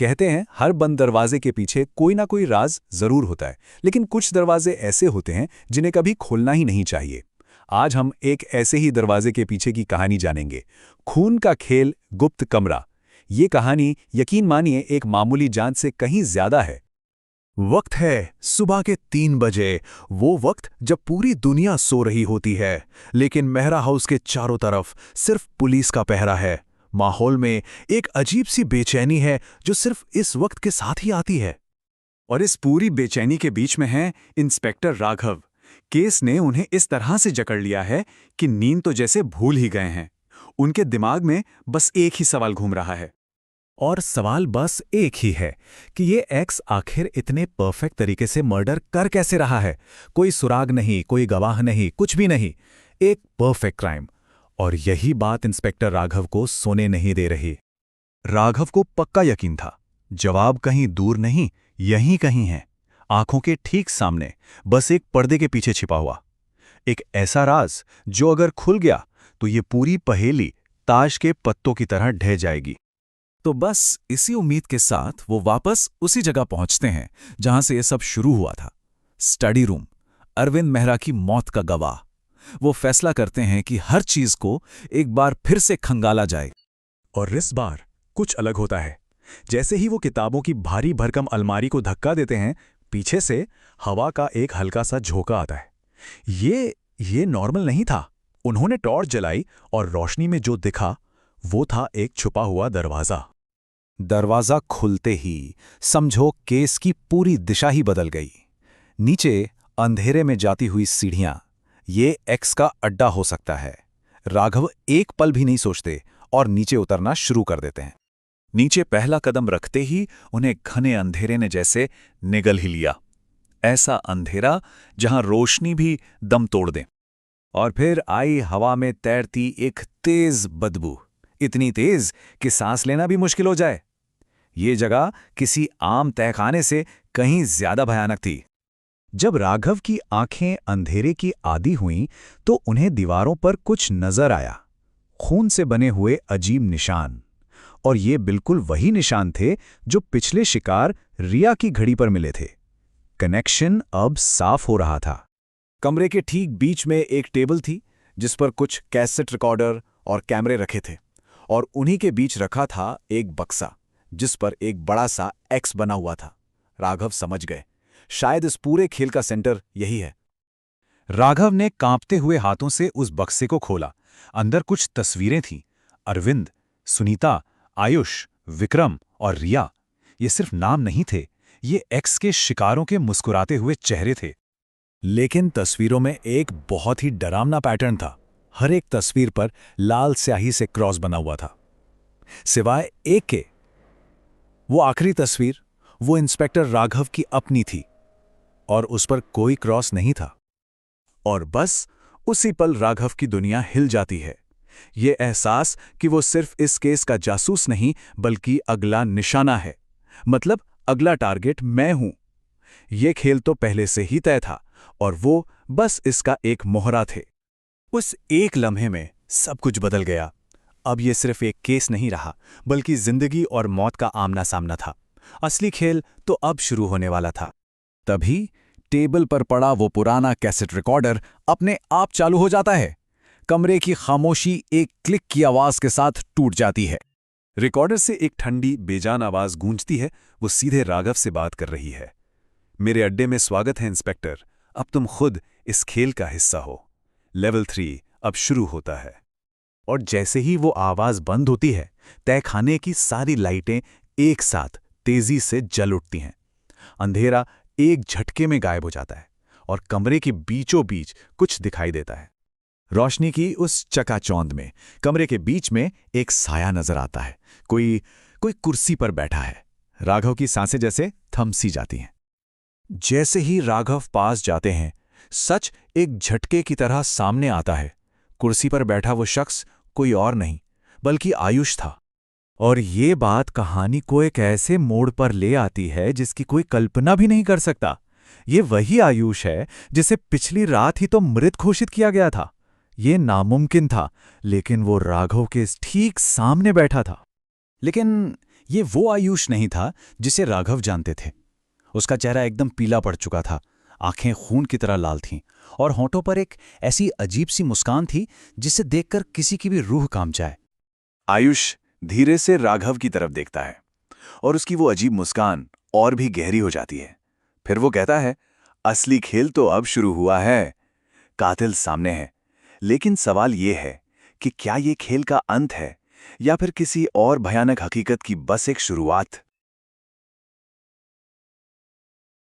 कहते हैं हर बंद दरवाजे के पीछे कोई ना कोई राज जरूर होता है, लेकिन कुछ दरवाजे ऐसे होते हैं जिन्हें कभी खोलना ही नहीं चाहिए। आज हम एक ऐसे ही दरवाजे के पीछे की कहानी जानेंगे। खून का खेल, गुप्त कमरा। ये कहानी यकीन मानिए एक मामूली जांच से कहीं ज्यादा है। वक्त है सुबह के 3 बजे, वो वक्त जब पूरी दुनिया सो रही होती है, लेकिन मेहरा हाउस के चारों तरफ सिर्फ पुलिस का पहरा है। माहौल में एक अजीब सी बेचैनी है जो सिर्फ इस वक्त के साथ ही आती है। और इस पूरी बेचैनी के बीच में है इंस्पेक्टर राघव। केस ने उन्हें इस तरह से जकड़ लिया है कि नींद तो जैसे भूल ही गए हैं। उनके दिमाग में बस एक ही सवाल घूम रहा है। और सवाल बस एक ही है कि ये एक्स आखिर इतने परफेक्ट तरीके से मर्डर कर कैसे रहा है। कोई सुराग नहीं, कोई गवाह नहीं, कुछ भी नहीं, एक परफेक्ट क्राइम। और यही बात इंस्पेक्टर राघव को सोने नहीं दे रही। राघव को पक्का यकीन था, जवाब कहीं दूर नहीं, यहीं कहीं है, आंखों के ठीक सामने, बस एक पर्दे के पीछे छिपा हुआ। एक ऐसा राज जो अगर खुल गया तो ये पूरी पहेली ताश के पत्तों की तरह ढह जाएगी। तो बस इसी उम्मीद के साथ वो वापस उसी जगह पहुंचते हैं जहां से ये सब शुरू हुआ था, स्टडी रूम। अरविंद मेहरा की मौत का गवाह। वो फैसला करते हैं कि हर चीज को एक बार फिर से खंगाला जाए। और इस बार कुछ अलग होता है। जैसे ही वो किताबों की भारी भरकम अलमारी को धक्का देते हैं, पीछे से हवा का एक हल्का सा झोंका आता है। ये नॉर्मल नहीं था। उन्होंने टॉर्च जलाई और रोशनी में जो दिखा वो था एक छुपा हुआ दरवाजा। दरवाजा खुलते ही समझो केस की पूरी दिशा ही बदल गई। नीचे अंधेरे में जाती हुई सीढ़ियां, ये एक्स का अड्डा हो सकता है। राघव एक पल भी नहीं सोचते और नीचे उतरना शुरू कर देते हैं। नीचे पहला कदम रखते ही उन्हें घने अंधेरे ने जैसे निगल ही लिया। ऐसा अंधेरा जहां रोशनी भी दम तोड़ दे। और फिर आई हवा में तैरती एक तेज बदबू, इतनी तेज कि सांस लेना भी मुश्किल हो जाए। ये जगह किसी आम तहखाने से कहीं ज्यादा भयानक थी। जब राघव की आंखें अंधेरे की आदी हुईं तो उन्हें दीवारों पर कुछ नजर आया, खून से बने हुए अजीब निशान। और ये बिल्कुल वही निशान थे जो पिछले शिकार रिया की घड़ी पर मिले थे। कनेक्शन अब साफ हो रहा था। कमरे के ठीक बीच में एक टेबल थी जिस पर कुछ कैसेट रिकॉर्डर और कैमरे रखे थे, और उन्हीं के बीच रखा था एक बक्सा जिस पर एक बड़ा सा एक्स बना हुआ था। राघव समझ गए, शायद इस पूरे खेल का सेंटर यही है। राघव ने कांपते हुए हाथों से उस बक्से को खोला। अंदर कुछ तस्वीरें थीं। अरविंद, सुनीता, आयुष, विक्रम और रिया। ये सिर्फ नाम नहीं थे, ये एक्स के शिकारों के मुस्कुराते हुए चेहरे थे। लेकिन तस्वीरों में एक बहुत ही डरावना पैटर्न था। हर एक तस्वीर पर लाल स्याही से क्रॉस बना हुआ था, सिवाय एक के। वो आखिरी तस्वीर, वो इंस्पेक्टर राघव की अपनी थी, और उस पर कोई क्रॉस नहीं था। और बस उसी पल राघव की दुनिया हिल जाती है। ये एहसास कि वो सिर्फ इस केस का जासूस नहीं बल्कि अगला निशाना है, मतलब अगला टारगेट मैं हूं। ये खेल तो पहले से ही तय था और वो बस इसका एक मोहरा थे। उस एक लम्हे में सब कुछ बदल गया। अब ये सिर्फ एक केस नहीं रहा बल्कि जिंदगी और मौत का आमना सामना था। असली खेल तो अब शुरू होने वाला था। तभी टेबल पर पड़ा वो पुराना कैसेट रिकॉर्डर अपने आप चालू हो जाता है। कमरे की खामोशी एक क्लिक की आवाज के साथ टूट जाती है। रिकॉर्डर से एक ठंडी बेजान आवाज गूंजती है। वो सीधे राघव से बात कर रही है। मेरे अड्डे में स्वागत है इंस्पेक्टर, अब तुम खुद इस खेल का हिस्सा हो। लेवल 3 अब शुरू होता है। और जैसे ही वो आवाज बंद होती है, तहखाने की सारी लाइटें एक साथ तेजी से जल उठती हैं। अंधेरा एक झटके में गायब हो जाता है और कमरे के बीचों बीच कुछ दिखाई देता है। रोशनी की उस चकाचौंध में कमरे के बीच में एक साया नजर आता है। कोई कुर्सी पर बैठा है। राघव की सांसें जैसे थम सी जाती हैं। जैसे ही राघव पास जाते हैं, सच एक झटके की तरह सामने आता है। कुर्सी पर बैठा वो शख्स कोई और नहीं बल्कि आयुष था। और ये बात कहानी को एक ऐसे मोड़ पर ले आती है जिसकी कोई कल्पना भी नहीं कर सकता। ये वही आयुष है जिसे पिछली रात ही तो मृत घोषित किया गया था। ये नामुमकिन था, लेकिन वो राघव के ठीक सामने बैठा था। लेकिन ये वो आयुष नहीं था जिसे राघव जानते थे। उसका चेहरा एकदम पीला पड़ चुका था, आंखें खून की तरह लाल थीं और होठों पर एक ऐसी अजीब सी मुस्कान थी जिसे देखकर किसी की भी रूह कांप जाए। आयुष धीरे से राघव की तरफ देखता है और उसकी वो अजीब मुस्कान और भी गहरी हो जाती है। फिर वो कहता है, असली खेल तो अब शुरू हुआ है। कातिल सामने है, लेकिन सवाल ये है कि क्या ये खेल का अंत है या फिर किसी और भयानक हकीकत की बस एक शुरुआत।